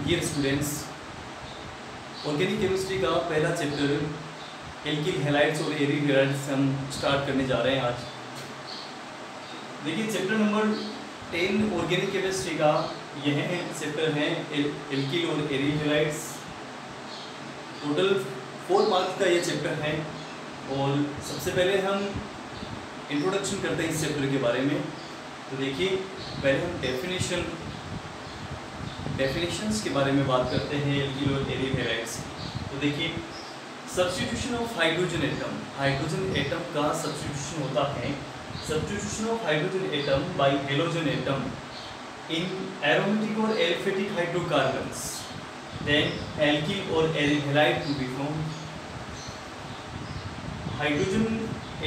Dear students, organic chemistry का पहला chapter alkyl halides और एरिल हैलाइड्स हम स्टार्ट करने जा रहे हैं आज। देखिए चैप्टर नंबर 10 ऑर्गेनिक केमिस्ट्री का यह चैप्टर है एल्किल और एरिल हैलाइड्स। टोटल 4 मार्क्स का ये चैप्टर है और सबसे पहले हम इंट्रोडक्शन करते हैं इस चैप्टर के बारे में। तो देखिए पहले हम डेफिनेशंस के बारे में बात करते हैं एल्किल और एरिल हैलाइड्स। तो देखिए सब्स्टिट्यूशन ऑफ हाइड्रोजन एटम का सब्स्टिट्यूशन होता है, substitution of hydrogen atom by halogen atom in aromatic और एल्फेटिक हाइड्रोकार्बन्स, देन एल्किल और aryl halide to be formed. Hydrogen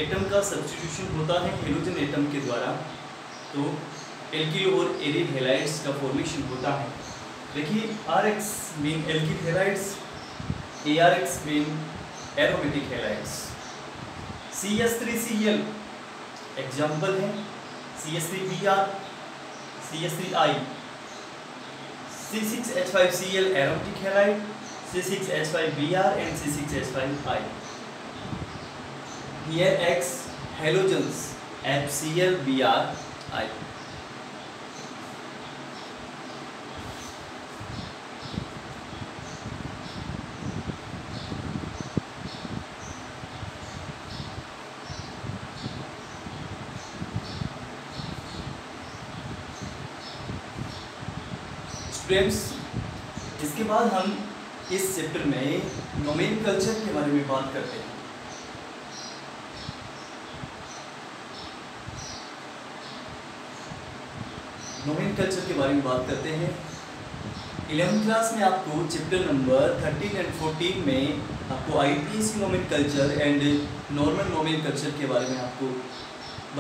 atom का सब्स्टिट्यूशन होता है हेलोजन एटम के द्वारा, तो एल्किल और एरिल हैलाइड्स का फॉर्मेशन होता है। देखिए RX mean alkyl halides, ARX mean aromatic halides. CS3Cl example है CS3Br, CS3I, C6H5Cl aromatic halide, C6H5Br and C6H5I। Here X halogens HCl, Br, I। Students, इसके बाद हम इस चैप्टर में नोमेनकल्चर के बारे में बात करते हैं। नोमेनकल्चर के बारे में बात करते हैं। 11th क्लास में आपको चैप्टर नंबर 13 एंड 14 में आपको IPSC nomenclature and normal nomenclature के बारे में आपको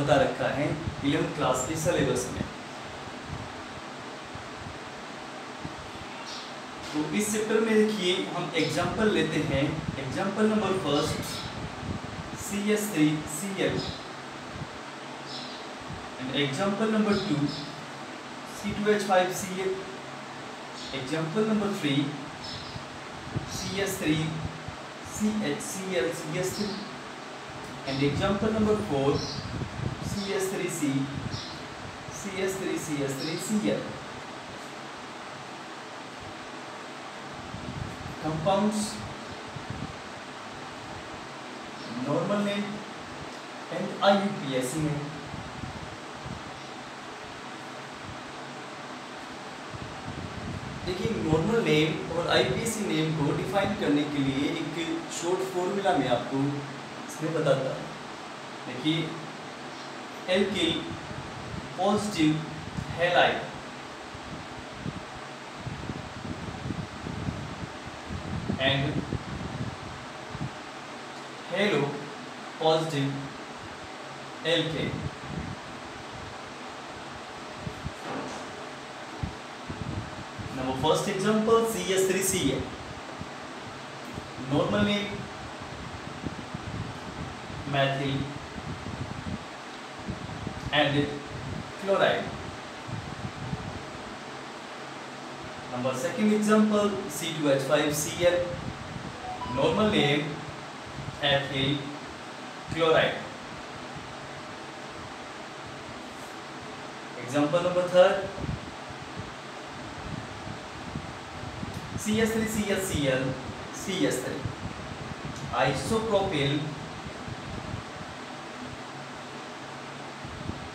बता रखा है 11th क्लास के सिलेबस में। तो इस चैप्टर में देखिए हम एग्जाम्पल लेते हैं। Example number first CS3Cl and example number 2 C2H5Cl, example number 3 CS3CHCl CS3 and example number 4 CS3C CS3CH3Cl। compounds, normal name and IUPAC name। देखिए नॉर्मल नेम और IUPAC नेम को डिफाइन करने के लिए एक शॉर्ट फॉर्मूला में आपको इसमें बताता है। देखिए alkyl positive halide and halo positive alkane। Now first example CS3Cl, normal name methyl and chloride। Number second example C2H5Cl, normal name ethyl chloride। Example number third CS3CHCl CS3 isopropyl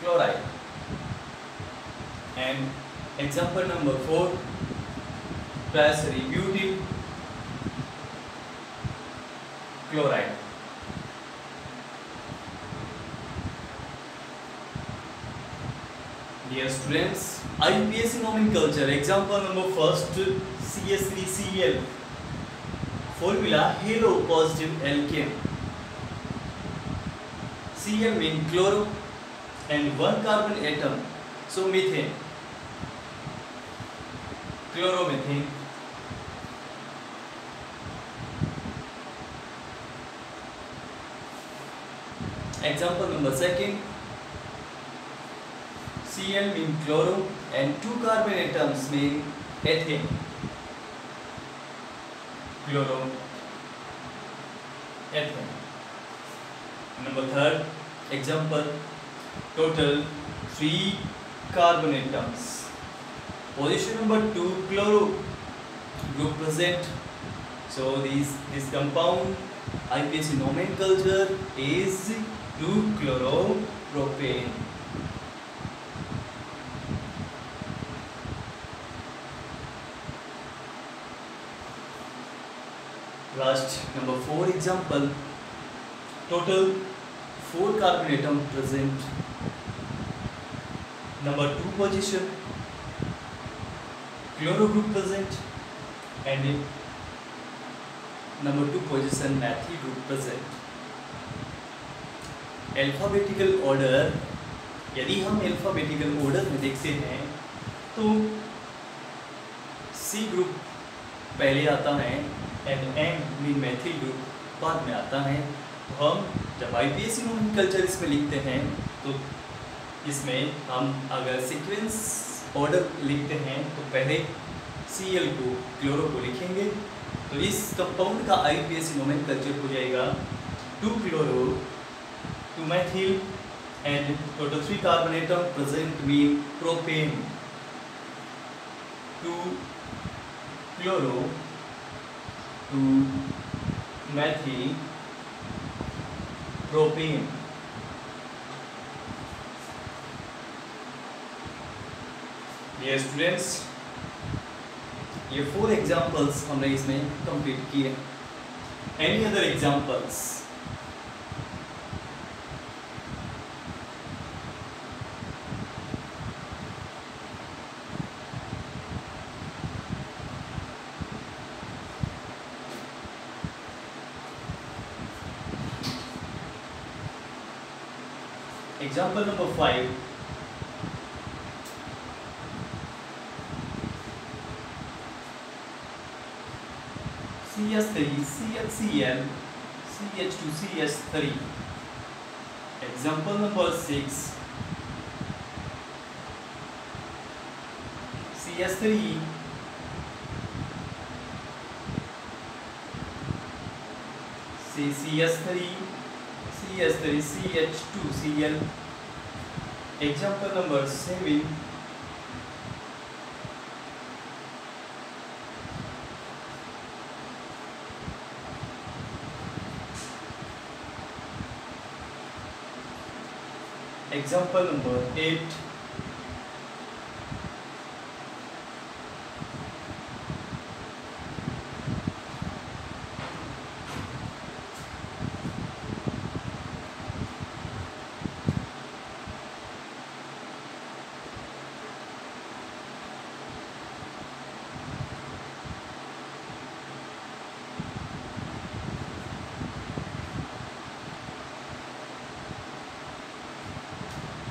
chloride। And example number 4 triseributyl chloride। Dear students, IUPAC nomenclature example number first CS3Cl, formula halo positive alkane। Cl mean chloro and 1 carbon atom, so methane, chloromethane। Example number second, Cl mean chloro and 2 carbon atoms mean ethane. chloroethane. Number third example, total 3 carbon atoms. Position number 2, chloro group present. So this compound IUPAC nomenclature is 2-chloropropane. Last number 4 example, total 4 carbon atom present. Number 2 position, chloro group present, and in number 2 position methyl group present. Alphabetical order, यदि हम alphabetical order में देखते हैं तो सी group पहले आता है and M mean methyl group बाद में आता है। तो हम जब IUPAC नोमेनक्लेचर इसमें लिखते हैं तो इसमें हम अगर सीक्वेंस ऑर्डर लिखते हैं तो पहले Cl को क्लोरो को लिखेंगे। तो इस कंपाउंड का IUPAC नोमेनक्लेचर हो जाएगा 2-chloro 2-methyl and total 3 carbon atom present mean propane 2-chloro 2-methyl propane। Dear students, ये 4 एग्जाम्पल्स हमने इसमें कंप्लीट किए। Any other examples? Example number 5. CH3, CHCl, CH2, CH3. Example number 6. CH3, CH3, CH3, CH2, Cl. Example number 7. Example number 8.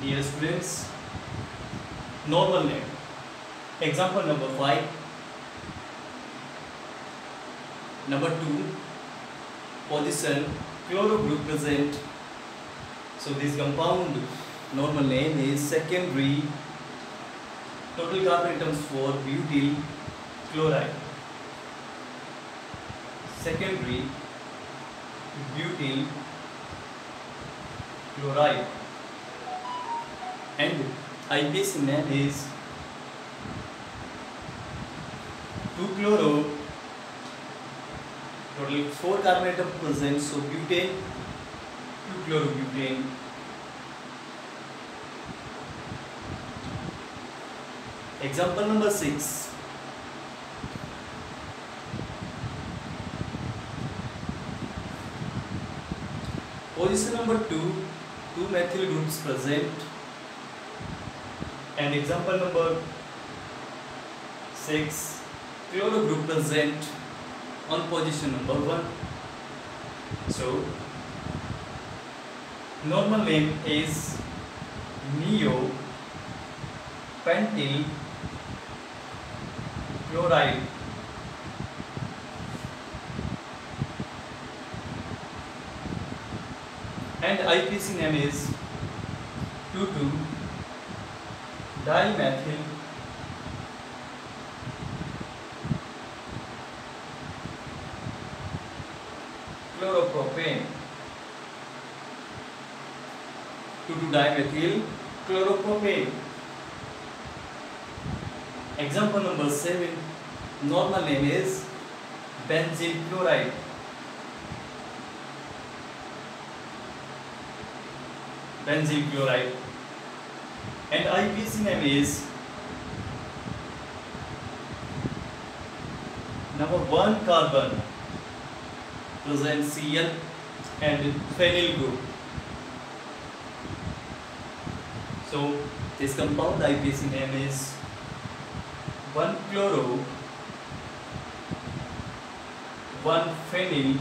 Dear students, normal name. Example number 5. Number 2, position chloro group present. So this compound normal name is secondary. Total carbon atoms for butyl chloride. Secondary butyl chloride. And IUPAC name is 2-chloro, total 4 carbon atom present, so butane, 2-chlorobutane. Example number 6. Position number 2, 2 methyl groups present. And example number 6, chloro group present on position number 1. So normal name is neopentyl chloride. And IUPAC name is 2,2-dimethyl 2,2-dimethyl chloropropane. Example number 7. Normal name is benzyl chloride. Benzyl chloride. And IUPAC name is number 1 carbon present Cl and phenyl group. So this compound IUPAC name is 1-chloro 1-phenyl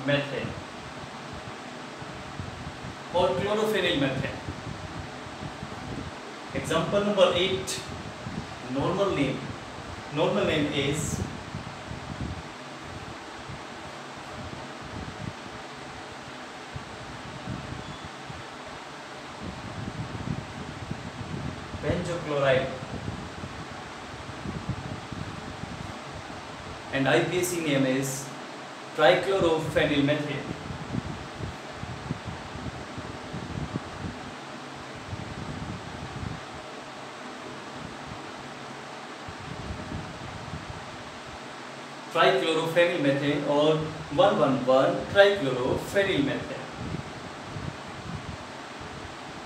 methane or chlorophenyl methane. Example number 8. Normal name is benzochloride and IUPAC name is trichlorophenylmethane. Trichlorophenylmethane or 1,1,1-trichlorophenylmethane.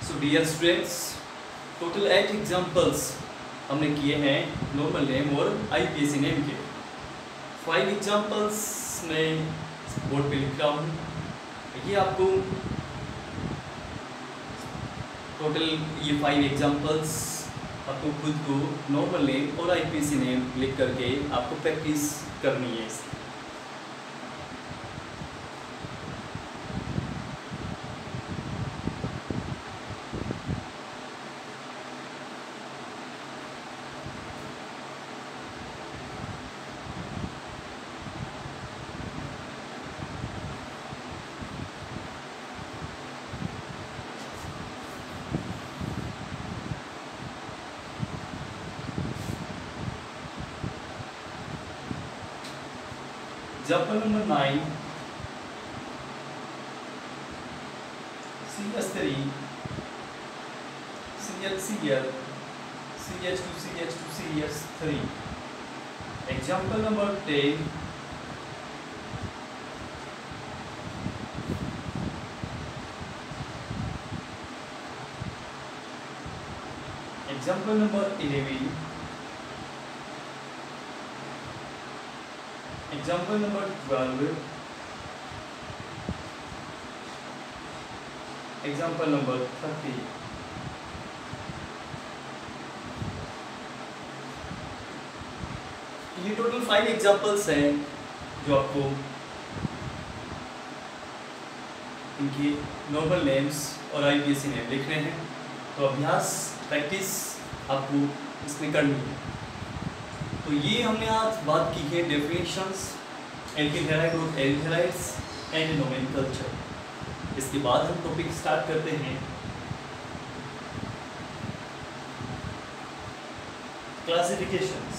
So dear students, total 8 examples हमने किए हैं normal name और IUPAC name के. 5 examples मैं board पे लिख रहा हूँ. ये आपको टोटल ये 5 एग्जाम्पल्स आपको खुद को नॉर्मल नेम और IUPAC नेम लिख करके आपको प्रैक्टिस करनी है. Example number 9. CH3 CHCl CH2 CH2 CH3. Example number 10. Example number 11. Example number 12. Example number 30. ये टोटल 5 एग्जाम्पल्स हैं जो आपको इनकी नॉर्मल नेम्स और IUPAC नेम लिखने हैं. तो अभ्यास प्रैक्टिस आपको इसमें करनी है. तो ये हमने आज बात की है डेफिनेशंस, एल्किल हैलाइड और एल्डिहाइड हैलाइड्स एंड नोमेनक्लेचर. इसके बाद हम टॉपिक स्टार्ट करते हैं क्लासिफिकेशंस.